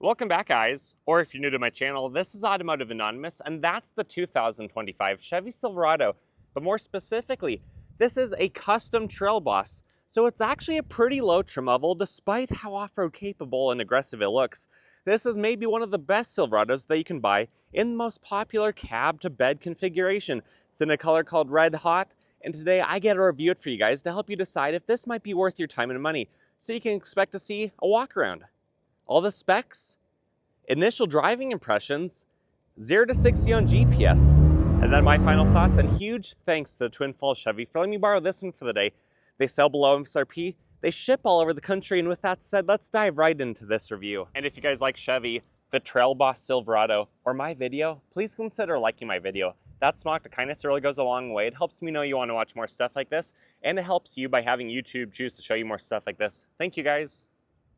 Welcome back, guys. Or if you're new to my channel, this is Automotive Anonymous, and that's the 2025 Chevy Silverado. But more specifically, this is a custom Trailboss. So it's actually a pretty low trim level despite how off-road capable and aggressive it looks. This is maybe one of the best Silverados that you can buy in the most popular cab to bed configuration. It's in a color called Red Hot, and today I get to review it for you guys to help you decide if this might be worth your time and money. So you can expect to see a walk around. All the specs, initial driving impressions, 0 to 60 on GPS, and then my final thoughts. And huge thanks to the Twin Falls Chevy for letting me borrow this one for the day. They sell below MSRP, they ship all over the country, and with that said, let's dive right into this review. And if you guys like Chevy, the Trailboss Silverado, or my video, please consider liking my video. That small act of kindness really goes a long way. It helps me know you want to watch more stuff like this, and it helps you by having YouTube choose to show you more stuff like this. Thank you, guys.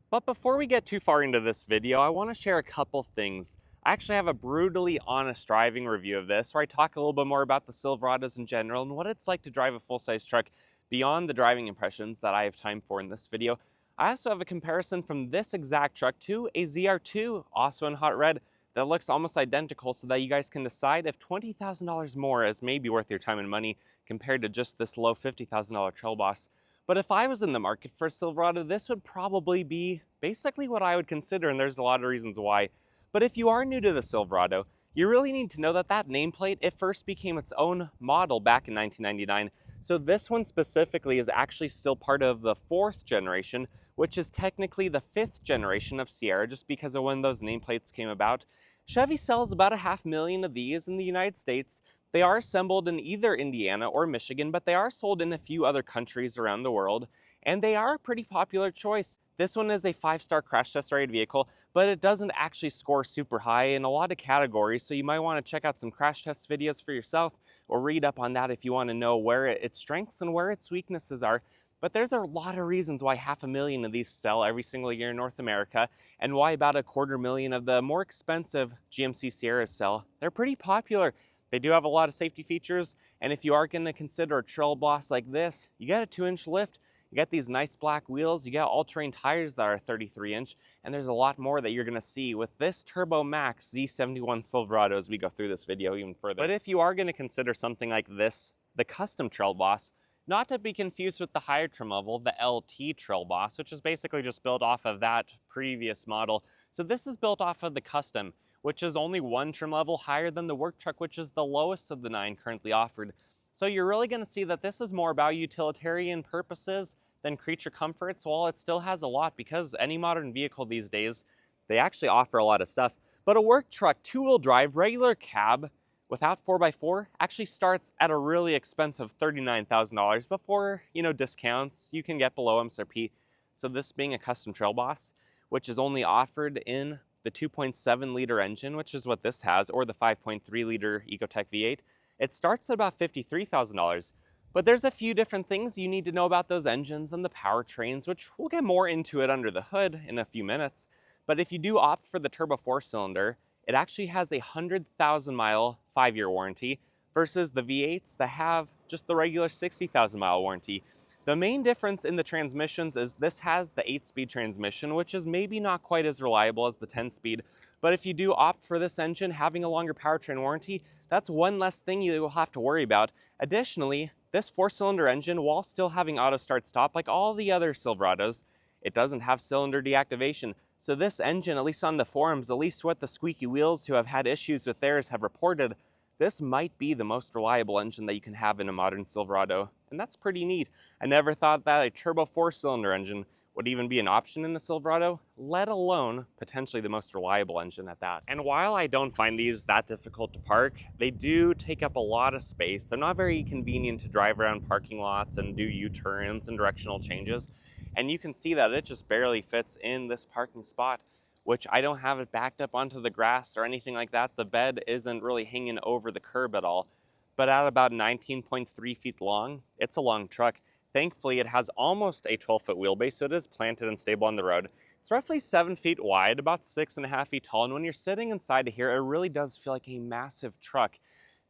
But before we get too far into this video, I want to share a couple things. I actually have a brutally honest driving review of this, where I talk a little bit more about the Silverados in general and what it's like to drive a full-size truck beyond the driving impressions that I have time for in this video. I also have a comparison from this exact truck to a ZR2, also in hot red, that looks almost identical, so that you guys can decide if $20,000 more is maybe worth your time and money compared to just this low $50,000 Trailboss. But if I was in the market for a Silverado, this would probably be basically what I would consider, and there's a lot of reasons why. But if you are new to the Silverado, you really need to know that that nameplate, it first became its own model back in 1999. So this one specifically is actually still part of the 4th generation, which is technically the 5th generation of Sierra, just because of when those nameplates came about. Chevy sells about 500,000 of these in the United States. They are assembled in either Indiana or Michigan, but they are sold in a few other countries around the world, and they are a pretty popular choice. This one is a 5-star crash test rated vehicle, but it doesn't actually score super high in a lot of categories, so you might want to check out some crash test videos for yourself or read up on that if you want to know where its strengths and where its weaknesses are. But there's a lot of reasons why 500,000 of these sell every single year in North America, and why about 250,000 of the more expensive GMC Sierras sell. They're pretty popular. They do have a lot of safety features, and if you are going to consider a Trailboss like this, you get a 2-inch lift, you get these nice black wheels, you get all-terrain tires that are 33-inch, and there's a lot more that you're going to see with this TurboMAX Z71 Silverado as we go through this video even further. But if you are going to consider something like this, the custom Trailboss, not to be confused with the higher trim level, the LT Trailboss, which is basically just built off of that previous model. So this is built off of the custom, which is only 1 trim level higher than the work truck, which is the lowest of the 9 currently offered. So you're really going to see that this is more about utilitarian purposes than creature comforts, while it still has a lot, because any modern vehicle these days, they actually offer a lot of stuff. But a work truck, 2-wheel drive, regular cab, without 4x4, actually starts at a really expensive $39,000 before, discounts you can get below MSRP. So this being a custom Trailboss, which is only offered in the 2.7 liter engine, which is what this has, or the 5.3 liter Ecotec V8, it starts at about $53,000. But there's a few different things you need to know about those engines and the powertrains, which we'll get more into it under the hood in a few minutes. But if you do opt for the turbo 4-cylinder, it actually has a 100,000 mile 5-year warranty versus the V8s that have just the regular 60,000 mile warranty. The main difference in the transmissions is this has the 8-speed transmission, which is maybe not quite as reliable as the 10-speed. But if you do opt for this engine having a longer powertrain warranty, that's one less thing you will have to worry about. Additionally, this 4-cylinder engine, while still having auto start stop like all the other Silverados, it doesn't have cylinder deactivation. So this engine, at least on the forums, at least what the squeaky wheels who have had issues with theirs have reported, this might be the most reliable engine that you can have in a modern Silverado, and that's pretty neat. I never thought that a turbo 4-cylinder engine would even be an option in the Silverado, let alone potentially the most reliable engine at that. And while I don't find these that difficult to park, they do take up a lot of space. They're not very convenient to drive around parking lots and do U-turns and directional changes. And you can see that it just barely fits in this parking spot, which I don't have it backed up onto the grass or anything like that. The bed isn't really hanging over the curb at all. But at about 19.3 feet long, it's a long truck. Thankfully, it has almost a 12-foot wheelbase, so it is planted and stable on the road. It's roughly 7 feet wide, about 6.5 feet tall, and when you're sitting inside of here, it really does feel like a massive truck.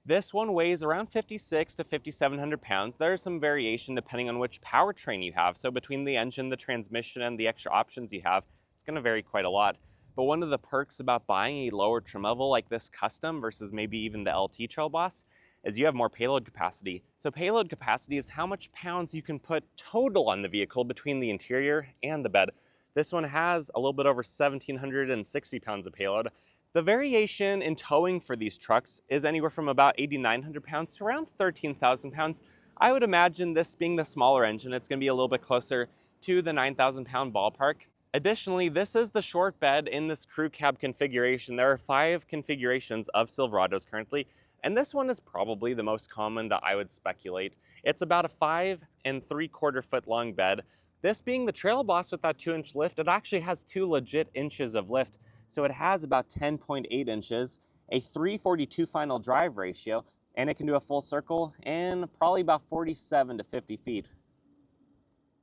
This one weighs around 56 to 5,700 pounds. There's some variation depending on which powertrain you have. So between the engine, the transmission, and the extra options you have, it's going to vary quite a lot. but one of the perks about buying a lower trim level like this custom versus maybe even the LT Trailboss is you have more payload capacity. So payload capacity is how much pounds you can put total on the vehicle between the interior and the bed. This one has a little bit over 1,760 pounds of payload. The variation in towing for these trucks is anywhere from about 8,900 pounds to around 13,000 pounds. I would imagine this being the smaller engine, it's gonna be a little bit closer to the 9,000 pound ballpark. Additionally, this is the short bed in this crew cab configuration. There are 5 configurations of Silverados currently, and this one is probably the most common that I would speculate. It's about a 5 3/4 foot long bed. This being the Trailboss with that 2-inch lift, it actually has 2 legit inches of lift. So it has about 10.8 inches, a 342 final drive ratio, and it can do a full circle in probably about 47 to 50 feet.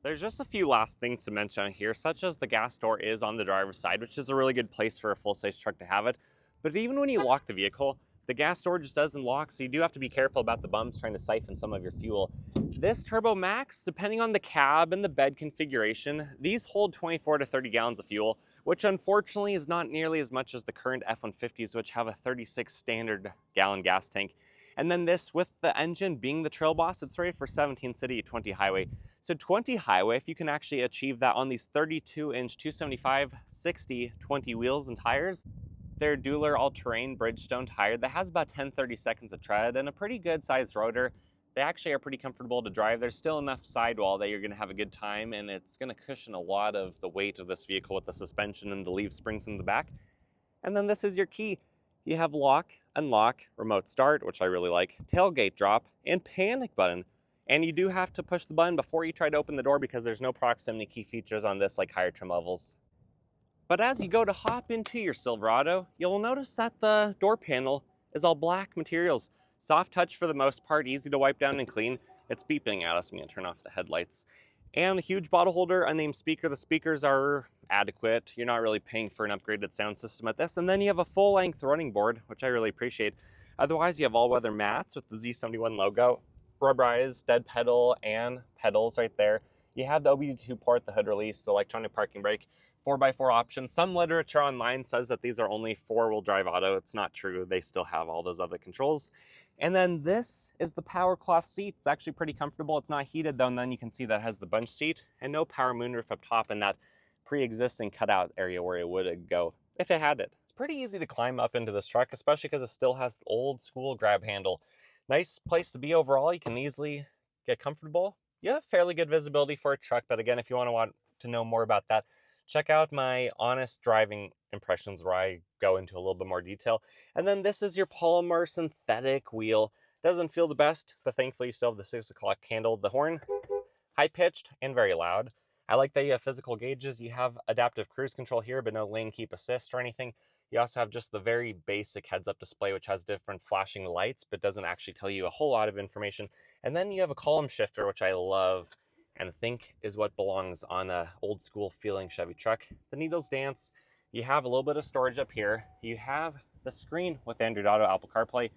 There's just a few last things to mention here, such as the gas door is on the driver's side, which is a really good place for a full-size truck to have it. But even when you lock the vehicle, the gas door just doesn't lock, so you do have to be careful about the bumps trying to siphon some of your fuel. This TurboMAX, depending on the cab and the bed configuration, these hold 24 to 30 gallons of fuel, which unfortunately is not nearly as much as the current F-150s, which have a 36 standard gallon gas tank. And then this, with the engine being the Trailboss, it's rated for 17 city, 20 highway. So 20 highway, if you can actually achieve that on these 32-inch 275 60 20 wheels and tires, they're dueler all-terrain Bridgestone tire that has about 10-30 seconds of tread and a pretty good sized rotor. They actually are pretty comfortable to drive. There's still enough sidewall that you're going to have a good time, and it's going to cushion a lot of the weight of this vehicle with the suspension and the leaf springs in the back. And then this is your key. You have lock, unlock, remote start, which I really like, tailgate drop, and panic button. And you do have to push the button before you try to open the door because there's no proximity key features on this like higher trim levels. But as you go to hop into your Silverado, you'll notice that the door panel is all black materials. Soft touch for the most part, easy to wipe down and clean. It's beeping at us. I'm gonna turn off the headlights. And a huge bottle holder, unnamed speaker. The speakers are adequate. You're not really paying for an upgraded sound system at this. And then you have a full-length running board, which I really appreciate. Otherwise, you have all-weather mats with the Z71 logo, rubberized dead pedal and pedals right there. You have the OBD2 port, the hood release, the electronic parking brake, 4x4 options. Some literature online says that these are only 4-wheel drive auto. It's not true. They still have all those other controls. And then this is the power cloth seat. It's actually pretty comfortable. It's not heated though, and then you can see that it has the bunch seat and no power moonroof up top in that pre-existing cutout area where it would go if it had it. It's pretty easy to climb up into this truck, especially because it still has the old school grab handle. Nice place to be overall. You can easily get comfortable. You have fairly good visibility for a truck, but again, if you want to know more about that, check out my honest driving impressions where I go into a little bit more detail. And then this is your polymer synthetic wheel. Doesn't feel the best, but thankfully you still have the 6 o'clock handle. The horn, high pitched and very loud. I like that you have physical gauges. You have adaptive cruise control here, but no lane keep assist or anything. You also have just the very basic heads-up display, which has different flashing lights, but doesn't actually tell you a whole lot of information. And then you have a column shifter, which I love and think is what belongs on a old school feeling Chevy truck. The needles dance. You have a little bit of storage up here. You have the screen with Android Auto, Apple CarPlay.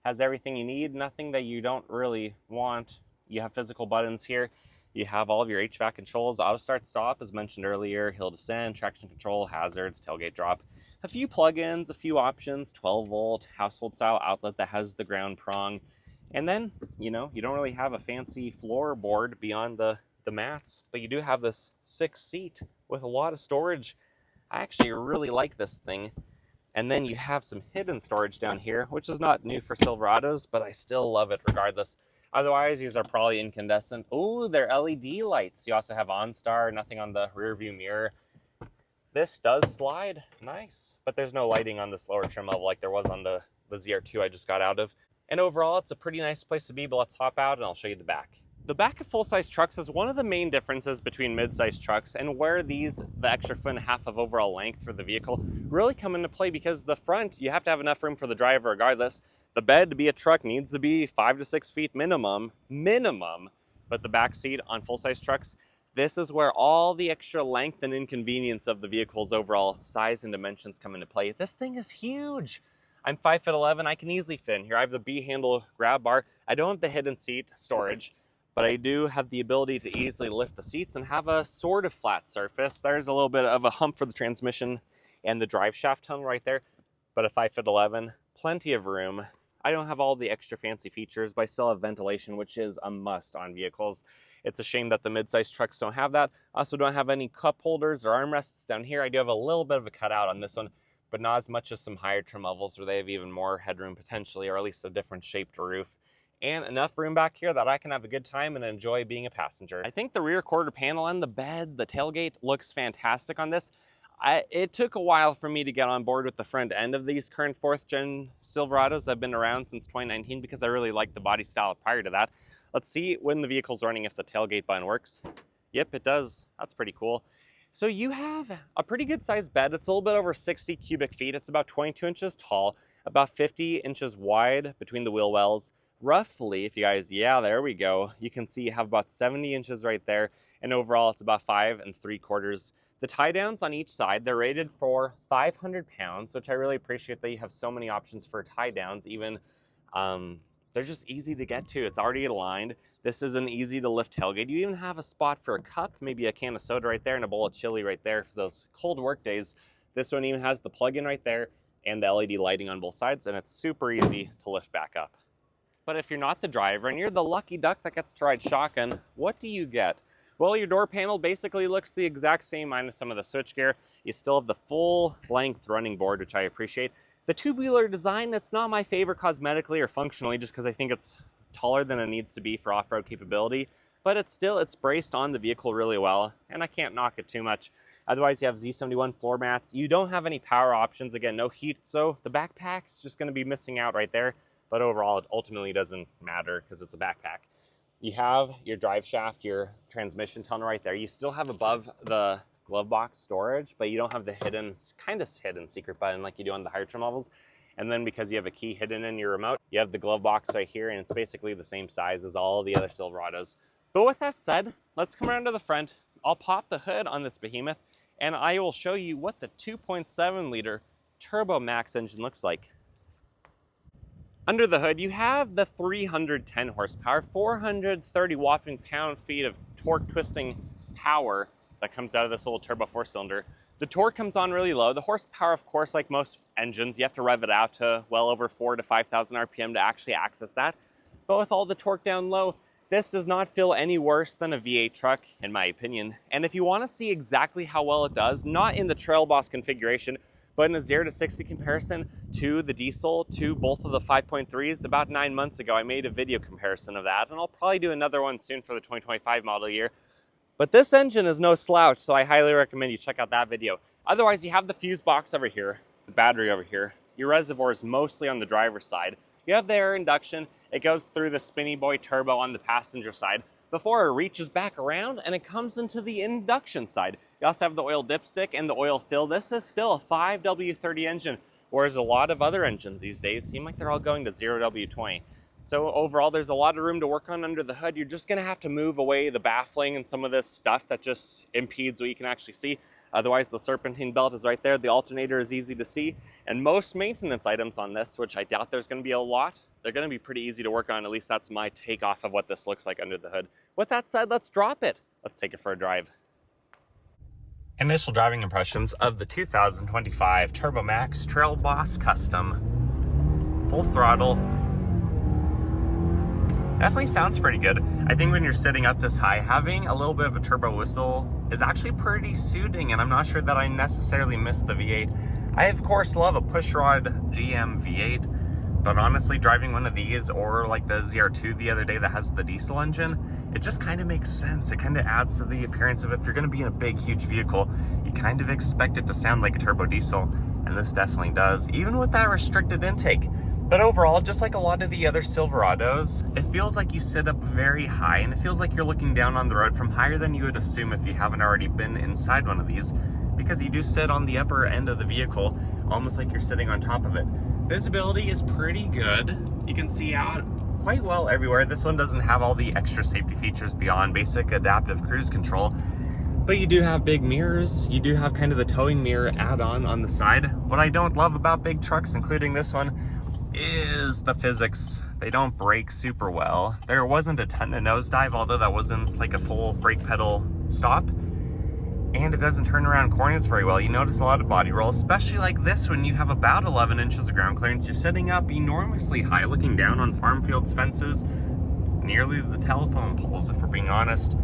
Has everything you need, nothing that you don't really want. You have physical buttons here. You have all of your HVAC controls, auto start stop as mentioned earlier, hill descent, traction control, hazards, tailgate drop. A few plugins, a few options, 12 volt, household style outlet that has the ground prong. And then, you don't really have a fancy floorboard beyond the mats, but you do have this 6th seat with a lot of storage. I actually really like this thing. And then you have some hidden storage down here, which is not new for Silverados, but I still love it regardless. Otherwise, these are probably incandescent. Oh, they're LED lights. You also have OnStar, nothing on the rear view mirror. This does slide, nice, but there's no lighting on this lower trim level like there was on the ZR2 I just got out of. And overall, it's a pretty nice place to be, but let's hop out and I'll show you the back. The back of full-size trucks is one of the main differences between mid-size trucks and where the extra 1.5 feet of overall length for the vehicle really come into play, because the front, you have to have enough room for the driver regardless. The bed to be a truck needs to be 5 to 6 feet minimum, but the back seat on full-size trucks, this is where all the extra length and inconvenience of the vehicle's overall size and dimensions come into play. This thing is huge. I'm 5'11", I can easily fit in here. I have the B-handle grab bar. I don't have the hidden seat storage, but I do have the ability to easily lift the seats and have a sort of flat surface. There's a little bit of a hump for the transmission and the drive shaft tunnel right there. But a 5'11", plenty of room. I don't have all the extra fancy features, but I still have ventilation, which is a must on vehicles. It's a shame that the midsize trucks don't have that. I also don't have any cup holders or armrests down here. I do have a little bit of a cutout on this one, but not as much as some higher trim levels where they have even more headroom potentially, or at least a different shaped roof. And enough room back here that I can have a good time and enjoy being a passenger. I think the rear quarter panel and the bed, the tailgate looks fantastic on this. It took a while for me to get on board with the front end of these current 4th gen Silverados. I've been around since 2019 because I really liked the body style prior to that. Let's see when the vehicle's running if the tailgate button works. Yep, it does. That's pretty cool. So you have a pretty good sized bed. It's a little bit over 60 cubic feet. It's about 22 inches tall, about 50 inches wide between the wheel wells. Roughly, if you guys, yeah, there we go. You can see you have about 70 inches right there. And overall, it's about 5 3/4. The tie downs on each side, they're rated for 500 pounds, which I really appreciate that you have so many options for tie downs. Even they're just easy to get to. It's already aligned. This is an easy to lift tailgate. You even have a spot for a cup, maybe a can of soda right there and a bowl of chili right there for those cold work days. This one even has the plug-in right there and the LED lighting on both sides, and it's super easy to lift back up. But if you're not the driver and you're the lucky duck that gets to ride shotgun, what do you get? Well, your door panel basically looks the exact same minus some of the switchgear. You still have the full length running board, which I appreciate. The tubular design, that's not my favorite cosmetically or functionally, just because I think it's taller than it needs to be for off-road capability. But it's braced on the vehicle really well, and I can't knock it too much. Otherwise, you have Z71 floor mats. You don't have any power options. Again, no heat, so the backpack's just going to be missing out right there. But overall, it ultimately doesn't matter because it's a backpack. You have your drive shaft, your transmission tunnel right there. You still have above the glove box storage, but you don't have the hidden secret button like you do on the higher trim levels. And then because you have a key hidden in your remote, you have the glove box right here, and it's basically the same size as all the other Silverados. But with that said, let's come around to the front. I'll pop the hood on this behemoth, and I will show you what the 2.7 liter TurboMAX engine looks like. Under the hood, you have the 310 horsepower, 430 whopping pound-feet of torque twisting power that comes out of this little turbo 4-cylinder. The torque comes on really low. The horsepower, of course, like most engines, you have to rev it out to well over 4,000 to 5,000 RPM to actually access that. But with all the torque down low, this does not feel any worse than a V8 truck, in my opinion. And if you want to see exactly how well it does, not in the Trailboss configuration, but in a 0 to 60 comparison to the diesel, to both of the 5.3s, about 9 months ago, I made a video comparison of that, and I'll probably do another one soon for the 2025 model year. But this engine is no slouch, so I highly recommend you check out that video. Otherwise, you have the fuse box over here, the battery over here. Your reservoir is mostly on the driver's side. You have the air induction. It goes through the Spinny Boy turbo on the passenger side before it reaches back around and it comes into the induction side. You also have the oil dipstick and the oil fill. This is still a 5W30 engine, whereas a lot of other engines these days seem like they're all going to 0W20. So overall, there's a lot of room to work on under the hood. You're just gonna have to move away the baffling and some of this stuff that just impedes what you can actually see. Otherwise, the serpentine belt is right there. The alternator is easy to see. And most maintenance items on this, which I doubt there's gonna be a lot, they're gonna be pretty easy to work on. At least that's my take off of what this looks like under the hood. With that said, let's drop it. Let's take it for a drive. Initial driving impressions of the 2025 TurboMAX Trailboss Custom. Full throttle. Definitely sounds pretty good. I think when you're sitting up this high, having a little bit of a turbo whistle is actually pretty soothing, and I'm not sure that I necessarily miss the V8. I, of course, love a pushrod GM V8, but honestly, driving one of these or like the ZR2 the other day that has the diesel engine, it just kind of makes sense. It kind of adds to the appearance of if you're going to be in a big, huge vehicle, you kind of expect it to sound like a turbo diesel, and this definitely does, even with that restricted intake. But overall, just like a lot of the other Silverados, it feels like you sit up very high, and it feels like you're looking down on the road from higher than you would assume if you haven't already been inside one of these, because you do sit on the upper end of the vehicle, almost like you're sitting on top of it. Visibility is pretty good. You can see out quite well everywhere. This one doesn't have all the extra safety features beyond basic adaptive cruise control, but you do have big mirrors. You do have kind of the towing mirror add-on on the side. What I don't love about big trucks, including this one, is the physics. They don't brake super well. There wasn't a ton of nosedive, although that wasn't like a full brake pedal stop. and it doesn't turn around corners very well. You notice a lot of body roll, especially like this when you have about 11 inches of ground clearance. You're sitting up enormously high, looking down on farm fields, fences, nearly the telephone poles, if we're being honest.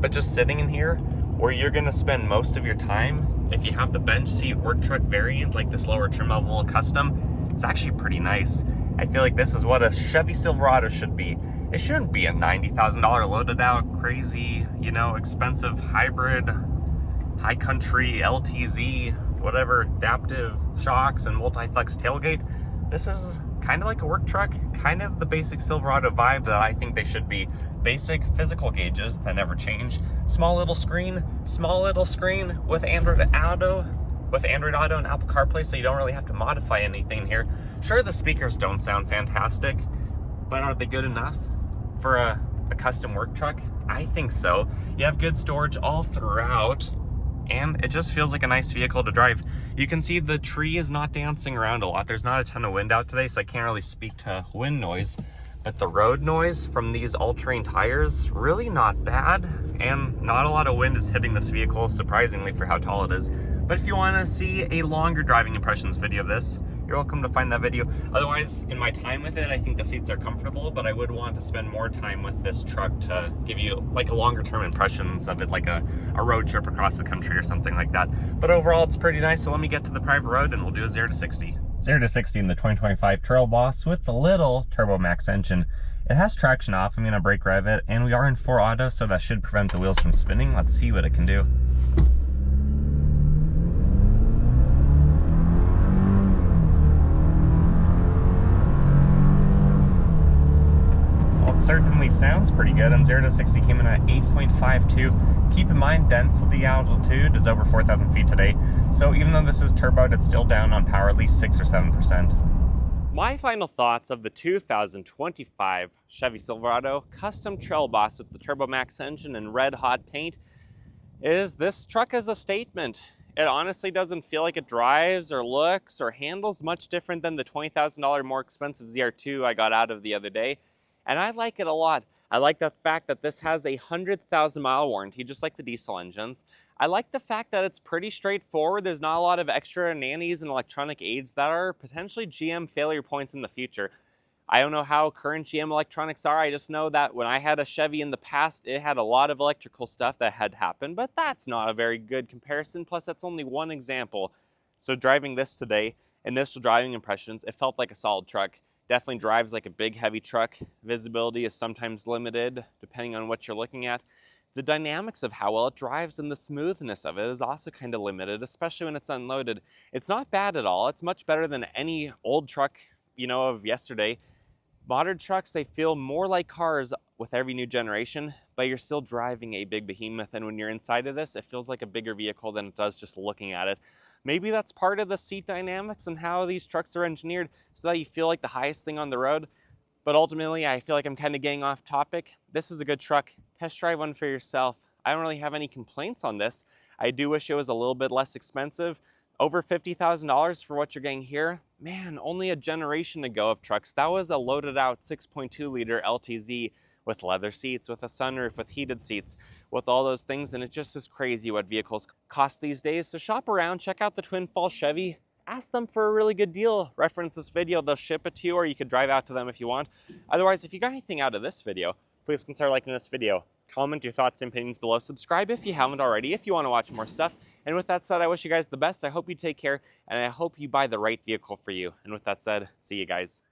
But just sitting in here, where you're gonna spend most of your time, if you have the bench seat work truck variant, like this lower trim level custom, it's actually pretty nice. I feel like this is what a Chevy Silverado should be. It shouldn't be a $90,000 loaded out, crazy, you know, expensive hybrid, high country, LTZ, whatever, adaptive shocks and multi-flex tailgate. This is kind of like a work truck, kind of the basic Silverado vibe that I think they should be. Basic physical gauges that never change. Small little screen with Android Auto and Apple CarPlay, so you don't really have to modify anything here. Sure, the speakers don't sound fantastic, but are they good enough for a custom work truck? I think so. You have good storage all throughout, and it just feels like a nice vehicle to drive. You can see the tree is not dancing around a lot. There's not a ton of wind out today, so I can't really speak to wind noise, but the road noise from these all-terrain tires, really not bad, and not a lot of wind is hitting this vehicle, surprisingly, for how tall it is. But if you want to see a longer driving impressions video of this, you're welcome to find that video. Otherwise, in my time with it, I think the seats are comfortable, but I would want to spend more time with this truck to give you like a longer term impressions of it, like a road trip across the country or something like that. But overall, it's pretty nice. So let me get to the private road and we'll do a 0 to 60. 0 to 60 in the 2025 Trailboss with the little TurboMAX engine. It has traction off. I'm gonna brake rev it, and we are in 4 auto, so that should prevent the wheels from spinning. Let's see what it can do. Certainly sounds pretty good, and 0 to 60 came in at 8.52. Keep in mind, density altitude is over 4,000 feet today, so even though this is turboed, it's still down on power at least 6 or 7%. My final thoughts of the 2025 Chevy Silverado Custom Trailboss with the TurboMAX engine and red hot paint is this truck is a statement. It honestly doesn't feel like it drives or looks or handles much different than the $20,000 more expensive ZR2 I got out of the other day. And I like it a lot. I like the fact that this has a 100,000-mile warranty, just like the diesel engines. I like the fact that it's pretty straightforward. There's not a lot of extra nannies and electronic aids that are potentially GM failure points in the future. I don't know how current GM electronics are. I just know that when I had a Chevy in the past, it had a lot of electrical stuff that had happened, but that's not a very good comparison. Plus, that's only one example. So driving this today, initial driving impressions, it felt like a solid truck. Definitely drives like a big heavy truck. Visibility is sometimes limited depending on what you're looking at. The dynamics of how well it drives and the smoothness of it is also kind of limited, especially when it's unloaded. It's not bad at all. It's much better than any old truck, you know, of yesterday. Modern trucks, they feel more like cars with every new generation, but you're still driving a big behemoth, and when you're inside of this, it feels like a bigger vehicle than it does just looking at it. Maybe that's part of the seat dynamics and how these trucks are engineered so that you feel like the highest thing on the road. But ultimately, I feel like I'm kind of getting off topic. This is a good truck. Test drive one for yourself. I don't really have any complaints on this. I do wish it was a little bit less expensive. Over $50,000 for what you're getting here. Man, only a generation ago of trucks, that was a loaded out 6.2 liter LTZ with leather seats, with a sunroof, with heated seats, with all those things, and it just is crazy what vehicles cost these days. So shop around, check out the Twin Falls Chevy, ask them for a really good deal. Reference this video, they'll ship it to you, or you could drive out to them if you want. Otherwise, if you got anything out of this video, please consider liking this video. Comment your thoughts and opinions below. Subscribe if you haven't already, if you want to watch more stuff. And with that said, I wish you guys the best. I hope you take care, and I hope you buy the right vehicle for you. And with that said, see you guys.